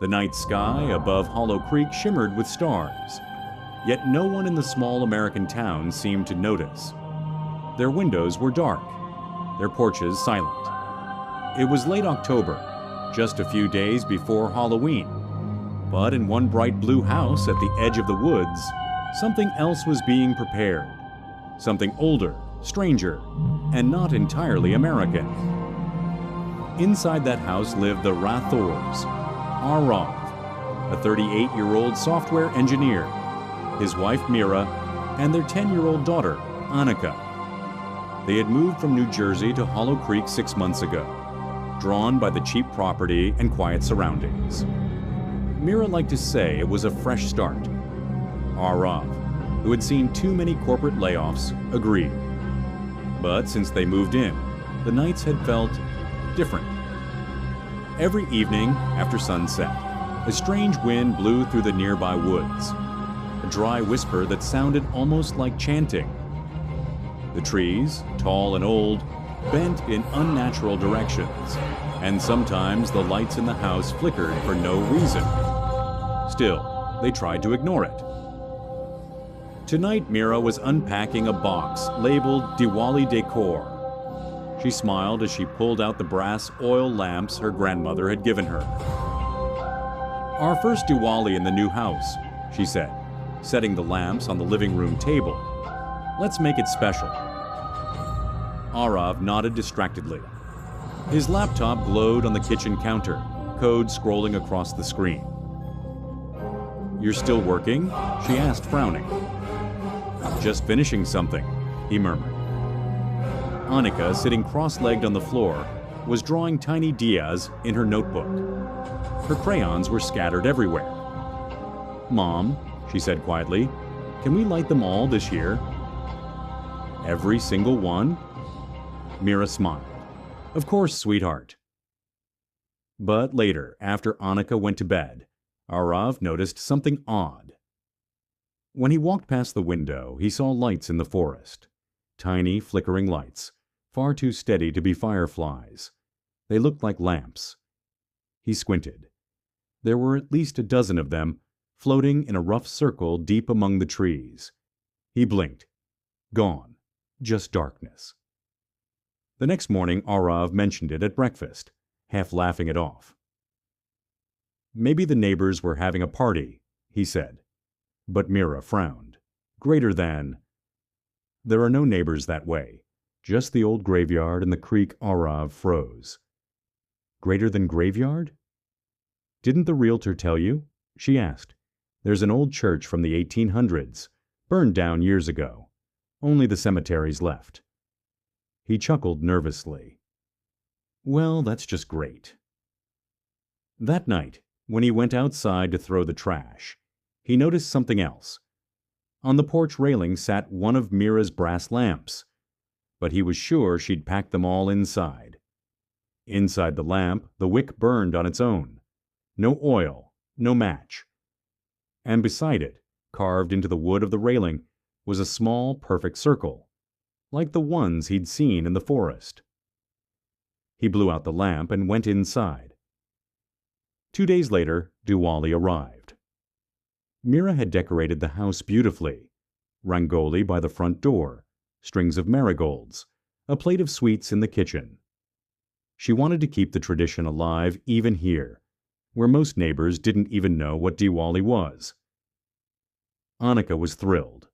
The night sky above Hollow Creek shimmered with stars, yet no one in the small American town seemed to notice. Their windows were dark, their porches silent. It was late October, just a few days before Halloween, but in one bright blue house at the edge of the woods, something else was being prepared. Something older, stranger, and not entirely American. Inside that house lived the Rathors, Arav, a 38-year-old software engineer, his wife Mira, and their 10-year-old daughter, Annika. They had moved from New Jersey to Hollow Creek 6 months ago, drawn by the cheap property and quiet surroundings. Mira liked to say it was a fresh start. Arav, who had seen too many corporate layoffs, agreed. But since they moved in, the nights had felt different. Every evening after sunset, a strange wind blew through the nearby woods, a dry whisper that sounded almost like chanting. The trees, tall and old, bent in unnatural directions, and sometimes the lights in the house flickered for no reason. Still, they tried to ignore it. Tonight, Mira was unpacking a box labeled Diwali decor. She smiled as she pulled out the brass oil lamps her grandmother had given her. "Our first Diwali in the new house," she said, setting the lamps on the living room table. "Let's make it special." Arav nodded distractedly. His laptop glowed on the kitchen counter, code scrolling across the screen. "You're still working?" she asked, frowning. "Just finishing something," he murmured. Annika, sitting cross-legged on the floor, was drawing tiny diyas in her notebook. Her crayons were scattered everywhere. "Mom," she said quietly, "can we light them all this year?" "Every single one?" Mira smiled. "Of course, sweetheart." But later, after Annika went to bed, Arav noticed something odd. When he walked past the window, he saw lights in the forest. Tiny, flickering lights, far too steady to be fireflies. They looked like lamps. He squinted. There were at least a dozen of them, floating in a rough circle deep among the trees. He blinked. Gone. Just darkness. The next morning, Arav mentioned it at breakfast, half laughing it off. "Maybe the neighbors were having a party," he said. But Mira frowned. "Greater than—" "There are no neighbors that way. Just the old graveyard and the creek." Arav froze. "Greater than graveyard?" "Didn't the realtor tell you?" she asked. "There's an old church from the 1800s, burned down years ago. Only the cemetery's left." He chuckled nervously. "Well, that's just great." That night, when he went outside to throw the trash, he noticed something else. On the porch railing sat one of Mira's brass lamps, but he was sure she'd packed them all inside. Inside the lamp, the wick burned on its own. No oil, no match. And beside it, carved into the wood of the railing, was a small, perfect circle, like the ones he'd seen in the forest. He blew out the lamp and went inside. 2 days later, Diwali arrived. Mira had decorated the house beautifully. Rangoli by the front door, strings of marigolds, a plate of sweets in the kitchen. She wanted to keep the tradition alive even here, where most neighbors didn't even know what Diwali was. Annika was thrilled.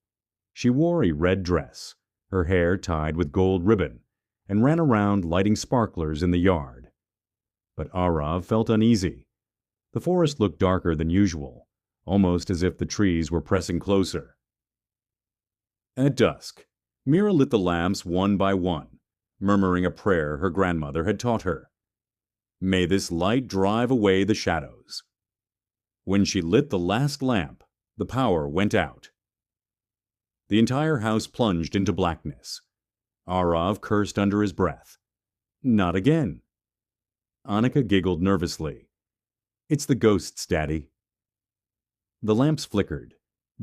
She wore a red dress, her hair tied with gold ribbon, and ran around lighting sparklers in the yard. But Arav felt uneasy. The forest looked darker than usual, almost as if the trees were pressing closer. At dusk, Mira lit the lamps one by one, murmuring a prayer her grandmother had taught her. "May this light drive away the shadows." When she lit the last lamp, the power went out. The entire house plunged into blackness. Arav cursed under his breath. "Not again." Annika giggled nervously. "It's the ghosts, Daddy." The lamps flickered,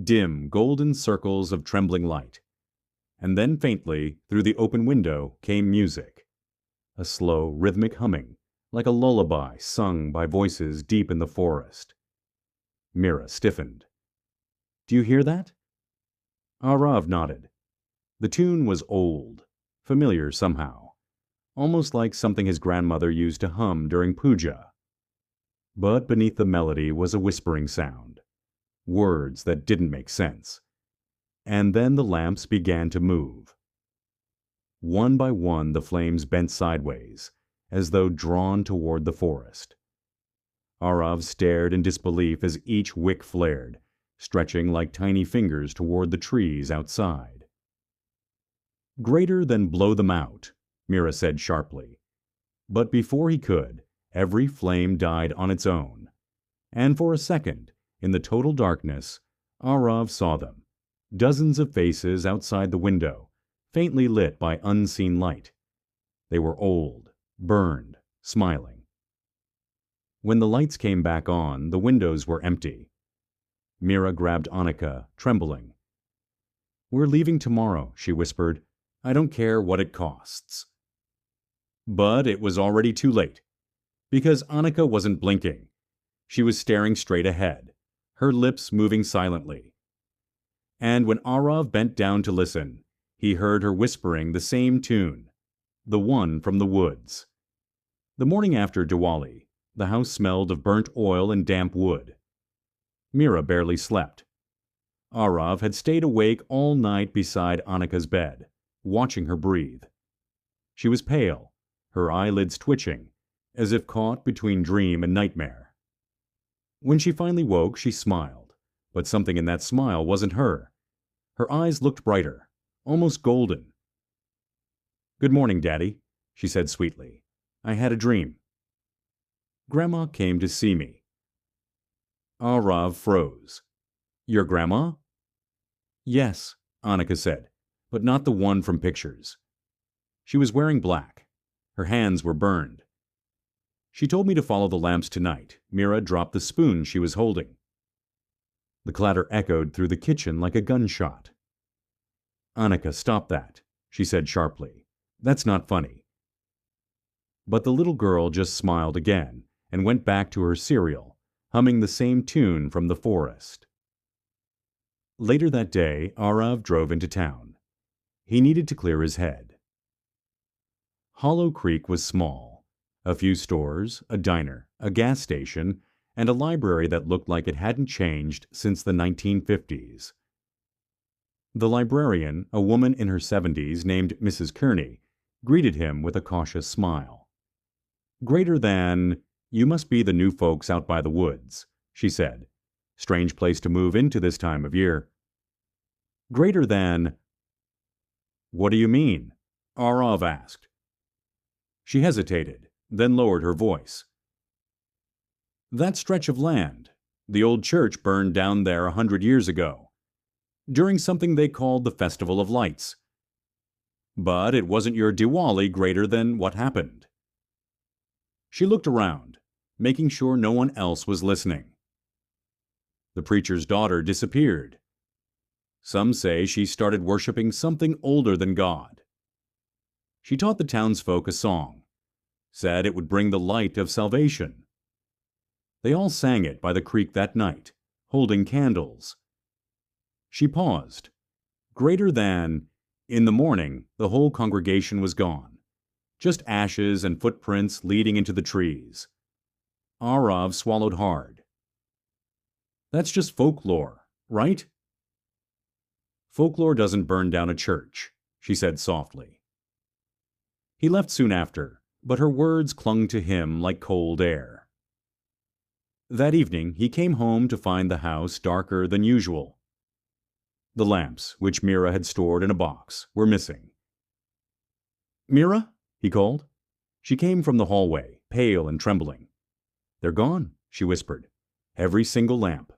dim, golden circles of trembling light. And then faintly, through the open window, came music. A slow, rhythmic humming, like a lullaby sung by voices deep in the forest. Mira stiffened. "Do you hear that?" Arav nodded. The tune was old, familiar somehow, almost like something his grandmother used to hum during puja. But beneath the melody was a whispering sound, words that didn't make sense. And then the lamps began to move. One by one the flames bent sideways, as though drawn toward the forest. Arav stared in disbelief as each wick flared, stretching like tiny fingers toward the trees outside. "Greater than blow them out," Mira said sharply. But before he could, every flame died on its own. And for a second, in the total darkness, Arav saw them, dozens of faces outside the window, faintly lit by unseen light. They were old, burned, smiling. When the lights came back on, the windows were empty. Mira grabbed Annika, trembling. "We're leaving tomorrow," she whispered. "I don't care what it costs." But it was already too late, because Annika wasn't blinking. She was staring straight ahead, her lips moving silently. And when Arav bent down to listen, he heard her whispering the same tune, the one from the woods. The morning after Diwali, the house smelled of burnt oil and damp wood. Mira barely slept. Arav had stayed awake all night beside Annika's bed, watching her breathe. She was pale, her eyelids twitching, as if caught between dream and nightmare. When she finally woke, she smiled, but something in that smile wasn't her. Her eyes looked brighter, almost golden. "Good morning, Daddy," she said sweetly. "I had a dream. Grandma came to see me." Arav froze. "Your grandma?" "Yes," Annika said, "but not the one from pictures. She was wearing black. Her hands were burned. She told me to follow the lamps tonight." Mira dropped the spoon she was holding. The clatter echoed through the kitchen like a gunshot. "Annika, stop that," she said sharply. "That's not funny." But the little girl just smiled again and went back to her cereal, humming the same tune from the forest. Later that day, Arav drove into town. He needed to clear his head. Hollow Creek was small. A few stores, a diner, a gas station, and a library that looked like it hadn't changed since the 1950s. The librarian, a woman in her 70s named Mrs. Kearney, greeted him with a cautious smile. "Greater than, you must be the new folks out by the woods," she said. "Strange place to move into this time of year." "Greater than—" "What do you mean?" Arav asked. She hesitated, then lowered her voice. "That stretch of land. The old church burned down there 100 years ago, during something they called the Festival of Lights. But it wasn't your Diwali greater than what happened." She looked around, making sure no one else was listening. "The preacher's daughter disappeared. Some say she started worshiping something older than God. She taught the townsfolk a song, said it would bring the light of salvation. They all sang it by the creek that night, holding candles." She paused. "Greater than, in the morning, the whole congregation was gone. Just ashes and footprints leading into the trees." Arav swallowed hard. "That's just folklore, right?" "Folklore doesn't burn down a church," she said softly. He left soon after, but her words clung to him like cold air. That evening, he came home to find the house darker than usual. The lamps, which Mira had stored in a box, were missing. "Mira?" he called. She came from the hallway, pale and trembling. "They're gone," she whispered. "Every single lamp."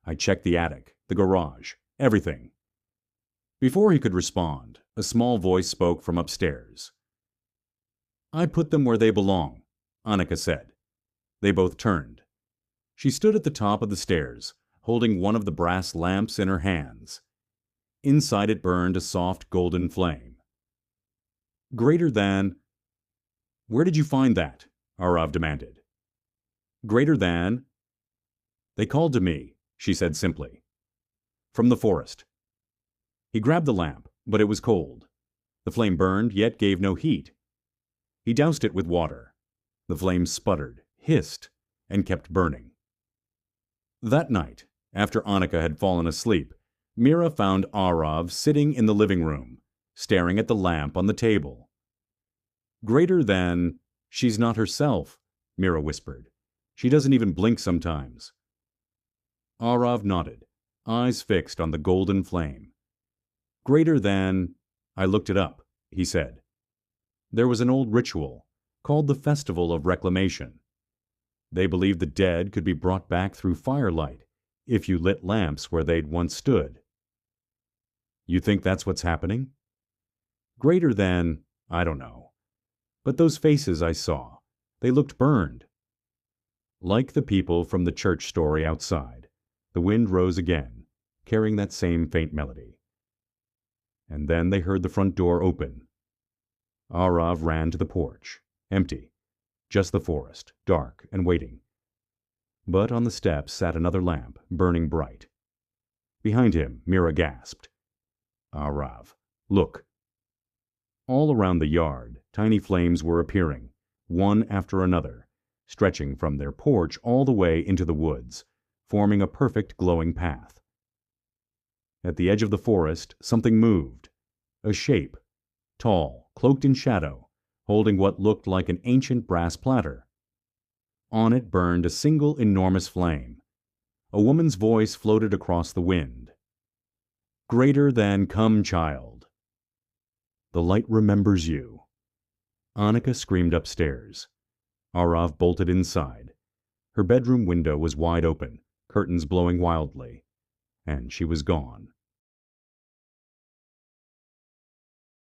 "I checked the attic, the garage, everything." Before he could respond, a small voice spoke from upstairs. "I put them where they belong," Annika said. They both turned. She stood at the top of the stairs, holding one of the brass lamps in her hands. Inside it burned a soft golden flame. "Greater than—" Where did you find that? Arav demanded. Greater than. They called to me, she said simply. From the forest. He grabbed the lamp, but it was cold. The flame burned, yet gave no heat. He doused it with water. The flame sputtered, hissed, and kept burning. That night, after Annika had fallen asleep, Mira found Arav sitting in the living room, staring at the lamp on the table. Greater than. She's not herself, Mira whispered. She doesn't even blink sometimes. Arav nodded, eyes fixed on the golden flame. Greater than. I looked it up, he said. There was an old ritual called the Festival of Reclamation. They believed the dead could be brought back through firelight if you lit lamps where they'd once stood. You think that's what's happening? Greater than. I don't know. But those faces I saw, they looked burned. Like the people from the church story outside, the wind rose again, carrying that same faint melody. And then they heard the front door open. Arav ran to the porch, empty, just the forest, dark and waiting. But on the steps sat another lamp, burning bright. Behind him, Mira gasped. Arav, look. All around the yard, tiny flames were appearing, one after another, stretching from their porch all the way into the woods, forming a perfect glowing path. At the edge of the forest, something moved. A shape, tall, cloaked in shadow, holding what looked like an ancient brass platter. On it burned a single enormous flame. A woman's voice floated across the wind. Greater than come, child. The light remembers you. Annika screamed upstairs. Arav bolted inside. Her bedroom window was wide open, curtains blowing wildly, and she was gone.